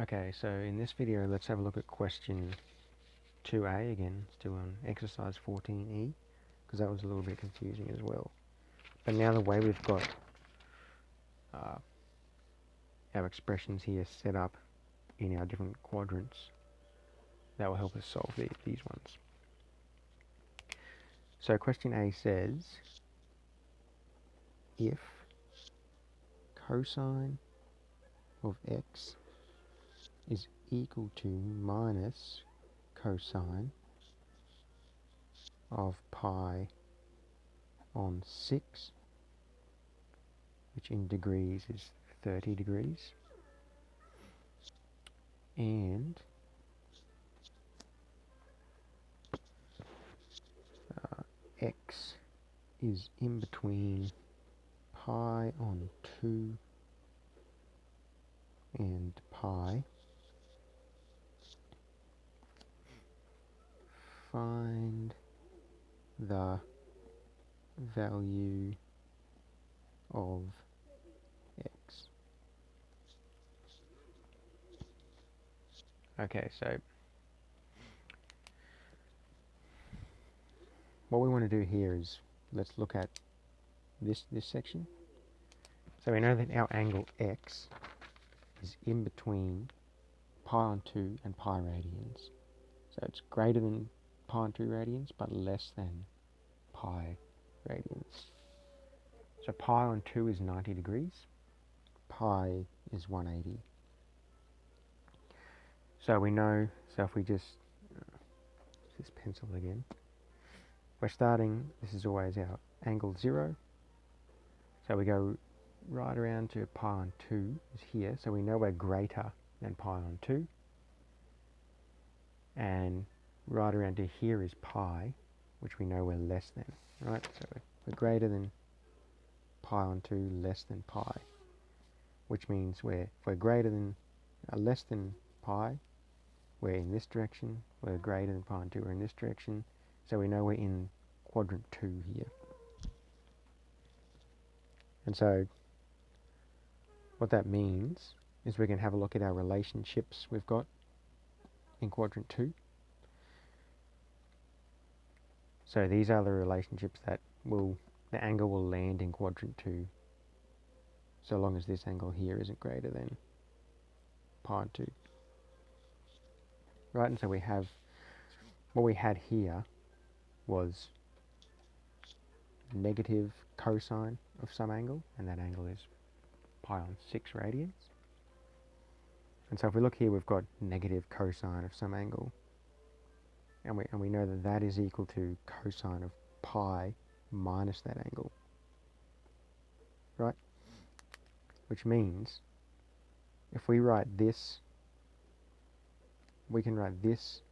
Okay, so in this video, let's have a look at question 2a again, still on exercise 14e, because that was a little bit confusing as well. But now the way we've got our expressions here set up in our different quadrants, that will help us solve these ones. So question A says, if cosine of x is equal to minus cosine of pi on 6, which in degrees is 30 degrees, and x is in between pi on 2 and pi, find the value of x. Okay, so what we want to do here is let's look at this section. So we know that our angle x is in between pi on 2 and pi radians. So it's greater than pi on 2 radians, but less than pi radians. So pi on 2 is 90 degrees, pi is 180. So we know, so if we just, this pencil again, we're starting, this is always our angle 0. So we go right around to pi on 2 is here, so we know we're greater than pi on 2. And right around to here is pi, which we know we're less than, right? So we're greater than pi on 2, less than pi, which means if we're greater than, less than pi, we're in this direction. We're greater than pi on 2, we're in this direction. So we know we're in quadrant 2 here. And so what that means is we can have a look at our relationships we've got in quadrant 2. So these are the relationships that the angle will land in quadrant 2, so long as this angle here isn't greater than pi on 2. Right, and so we have, what we had here was negative cosine of some angle, and that angle is pi on 6 radians. And so if we look here, we've got negative cosine of some angle, and we know that that is equal to cosine of pi minus that angle, right? Which means if we write this, we can write this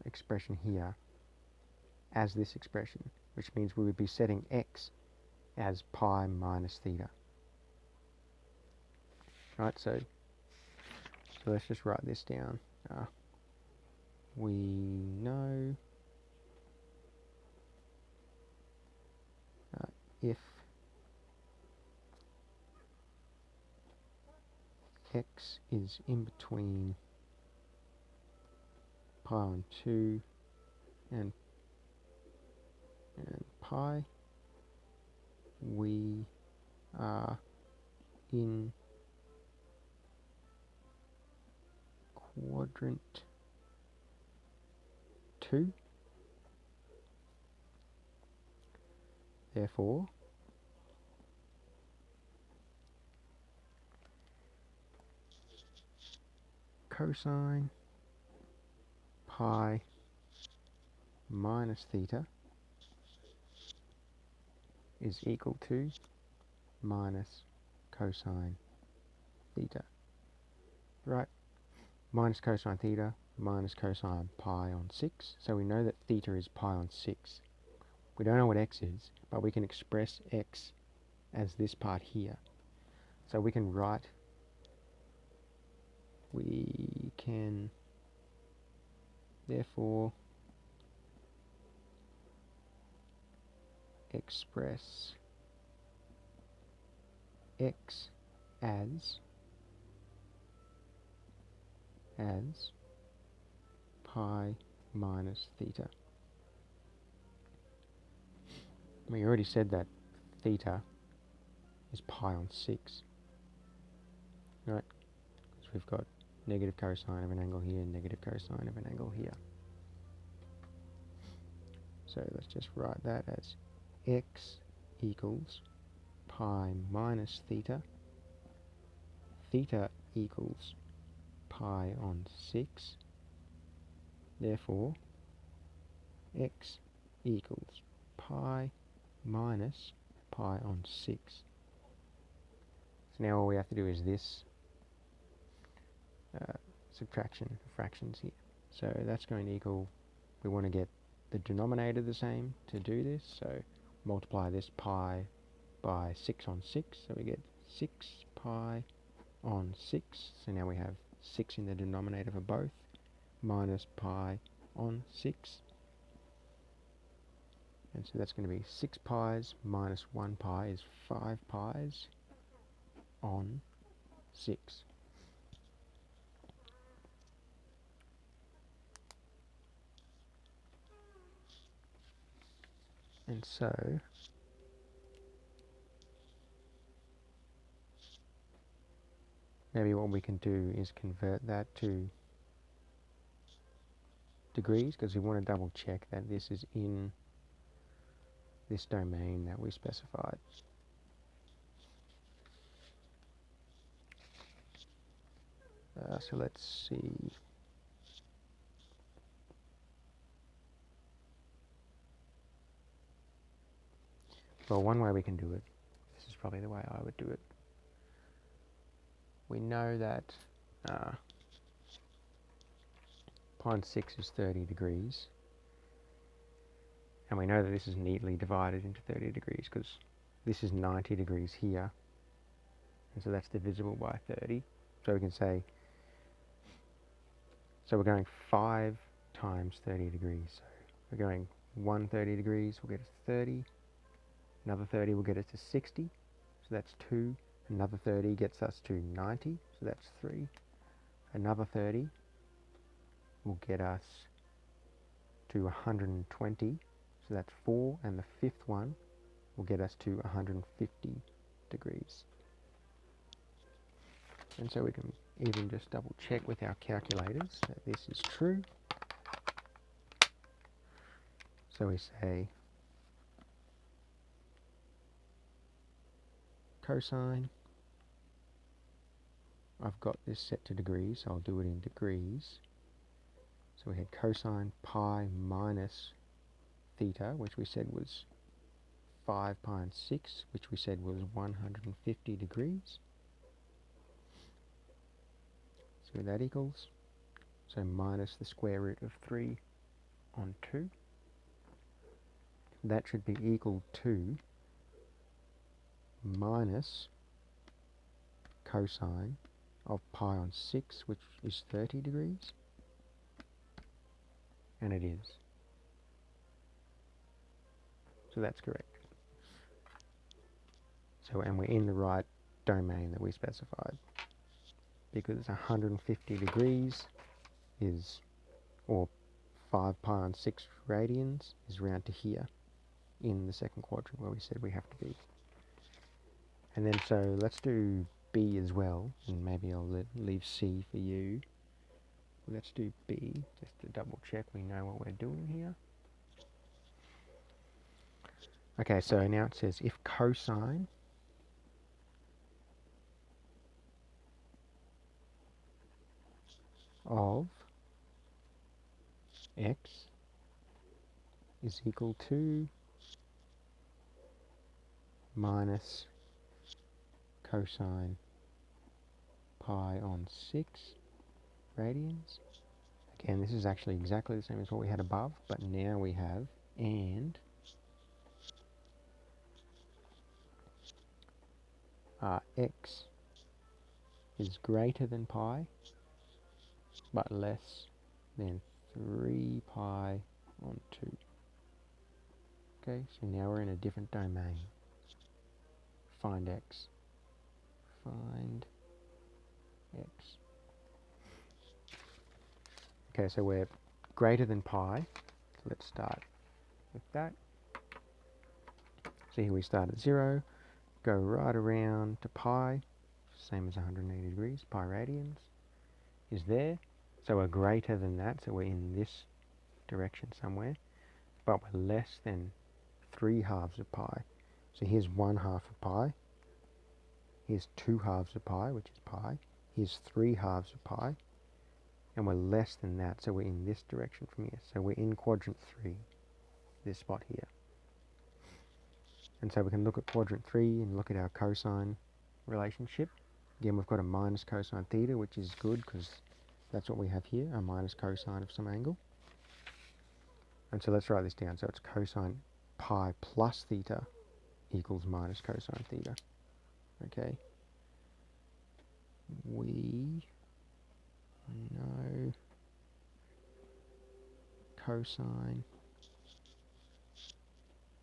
expression here as this expression, which means we would be setting x as pi minus theta. Right, so let's just write this down. We know if x is in between pi on 2 and pi, we are in quadrant 2. Therefore, cosine pi minus theta is equal to minus cosine theta. Right? Minus cosine theta minus cosine pi on 6. So we know that theta is pi on 6. We don't know what x is, but we can express x as this part here. So we can therefore express x as as pi minus theta. We already said that theta is pi on 6, right? Because we've got negative cosine of an angle here, negative cosine of an angle here. So let's just write that as x equals pi minus theta. Theta equals pi on 6. Therefore, x equals pi minus pi on 6. So now all we have to do is this subtraction of fractions here. So that's going to equal, we want to get the denominator the same to do this, so multiply this pi by 6 on 6, so we get 6 pi on 6, so now we have 6 in the denominator for both, minus pi on 6, and so that's going to be 6 pi's minus 1 pi is 5 pi's on 6. And so maybe what we can do is convert that to degrees, because we want to double check that this is in this domain that we specified. So let's see. Well, one way we can do it, this is probably the way I would do it. We know that pi on 6 is 30 degrees. And we know that this is neatly divided into 30 degrees because this is 90 degrees here. And so that's divisible by 30. So we can say, so we're going 5 times 30 degrees. So we're going 130 degrees will get us 30. Another 30 will get us to 60. So that's 2. Another 30 gets us to 90. So that's 3. Another 30 will get us to 120. So that's 4. And the 5th one will get us to 150 degrees. And so we can even just double check with our calculators that this is true. So we say cosine, I've got this set to degrees, so I'll do it in degrees. So we had cosine pi minus theta, which we said was 5 pi on 6, which we said was 150 degrees. So that equals, so minus the square root of 3 on 2. That should be equal to minus cosine of pi on 6, which is 30 degrees. And it is. So that's correct. So, and we're in the right domain that we specified, because 150 degrees is, or 5 pi on 6 radians is round to here in the second quadrant where we said we have to be. And then so let's do B as well, and maybe I'll leave C for you. Let's do B, just to double check we know what we're doing here. Okay, so now it says if cosine of x is equal to minus cosine pi on 6 radians. Again, this is actually exactly the same as what we had above, but now we have and x is greater than pi, but less than 3 pi on 2. Okay, so now we're in a different domain. Find x. Find x. Okay, so we're greater than pi. So let's start with that. So here we start at 0, go right around to pi, same as 180 degrees, pi radians is there. So we're greater than that, so we're in this direction somewhere, but we're less than 3 halves of pi. So here's 1 half of pi, here's 2 halves of pi, which is pi, here's 3 halves of pi, and we're less than that, so we're in this direction from here. So we're in quadrant 3, this spot here. And so we can look at quadrant 3 and look at our cosine relationship. Again, we've got a minus cosine theta, which is good because that's what we have here, a minus cosine of some angle. And so let's write this down. So it's cosine pi plus theta equals minus cosine theta. Okay. We know cosine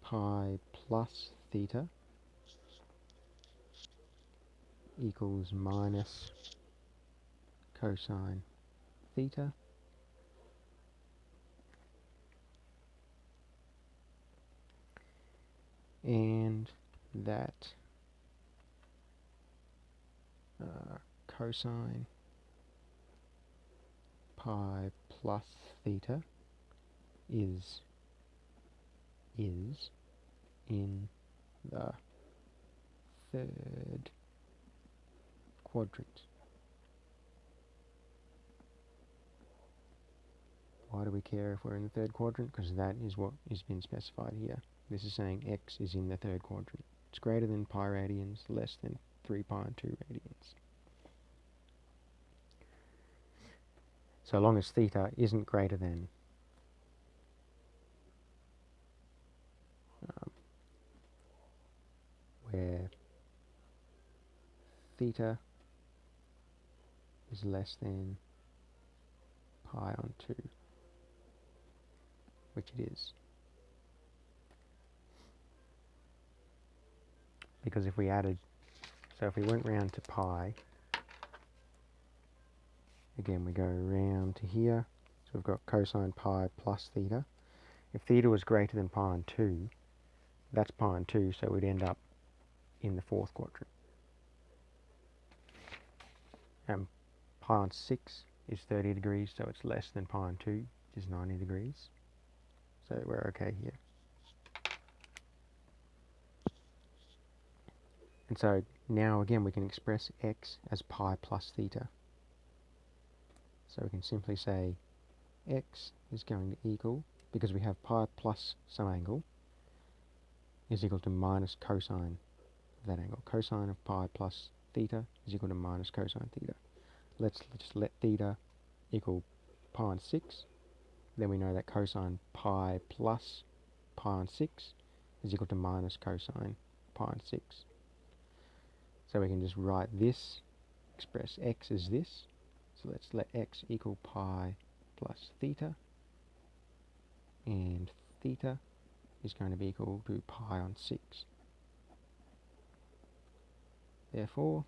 pi plus theta equals minus cosine theta. And that cosine pi plus theta is in the third quadrant. Why do we care if we're in the third quadrant? Because that is what is been specified here. This is saying x is in the third quadrant. It's greater than pi radians, less than 3 pi and 2 radians. So long as theta isn't greater than where theta is less than pi on 2, which it is. Because if we added, so if we went round to pi, again we go round to here, so we've got cosine pi plus theta. If theta was greater than pi on 2, that's pi on 2, so we'd end up in the fourth quadrant. And pi on 6 is 30 degrees, so it's less than pi on 2, which is 90 degrees. So we're okay here. And so now again we can express x as pi plus theta. So we can simply say x is going to equal, because we have pi plus some angle, is equal to minus cosine of that angle. Cosine of pi plus theta is equal to minus cosine theta. Let's just let theta equal pi on 6. Then we know that cosine pi plus pi on 6 is equal to minus cosine pi on 6. So we can just write this, express x as this. So let's let x equal pi plus theta. And theta is going to be equal to pi on 6. Therefore,